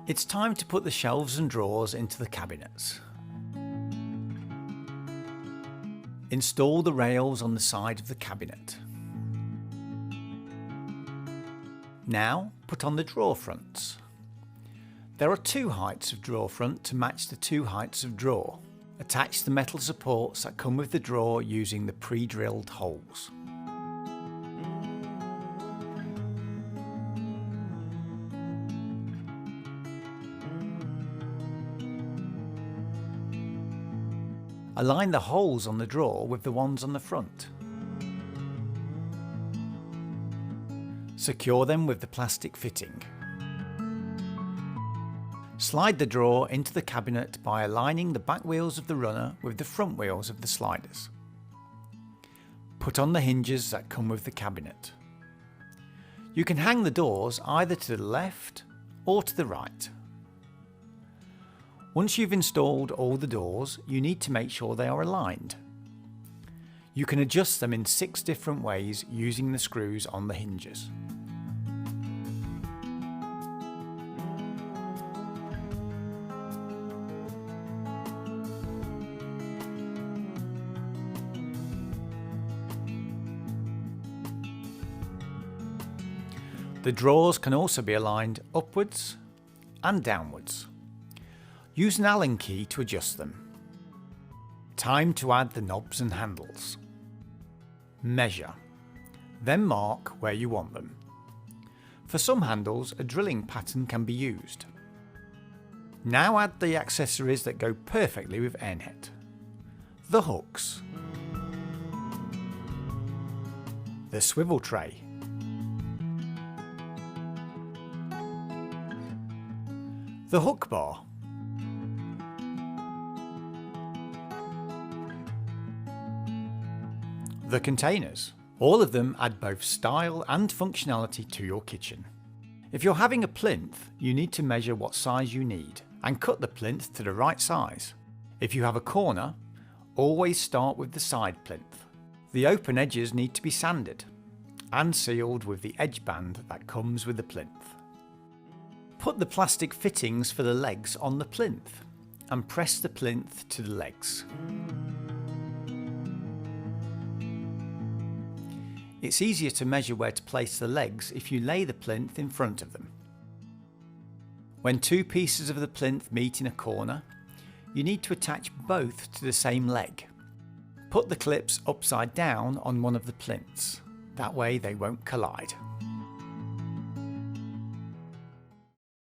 It's time to put the shelves and drawers into the cabinets. Install the rails on the side of the cabinet. Now put on the drawer fronts. There are two heights of drawer front to match the two heights of drawer. Attach the metal supports that come with the drawer using the pre-drilled holes. Align the holes on the drawer with the ones on the front. Secure them with the plastic fitting. Slide the drawer into the cabinet by aligning the back wheels of the runner with the front wheels of the sliders. Put on the hinges that come with the cabinet. You can hang the doors either to the left or to the right. Once you've installed all the doors, you need to make sure they are aligned. You can adjust them in 6 different ways using the screws on the hinges. The drawers can also be aligned upwards and downwards. Use an Allen key to adjust them. Time to add the knobs and handles. Measure. Then mark where you want them. For some handles, a drilling pattern can be used. Now add the accessories that go perfectly with ENHET. The hooks. The swivel tray. The hook bar. The containers. All of them add both style and functionality to your kitchen. If you're having a plinth, you need to measure what size you need and cut the plinth to the right size. If you have a corner, always start with the side plinth. The open edges need to be sanded and sealed with the edge band that comes with the plinth. Put the plastic fittings for the legs on the plinth and press the plinth to the legs. It's easier to measure where to place the legs if you lay the plinth in front of them. When 2 pieces of the plinth meet in a corner, you need to attach both to the same leg. Put the clips upside down on one of the plinths. That way they won't collide.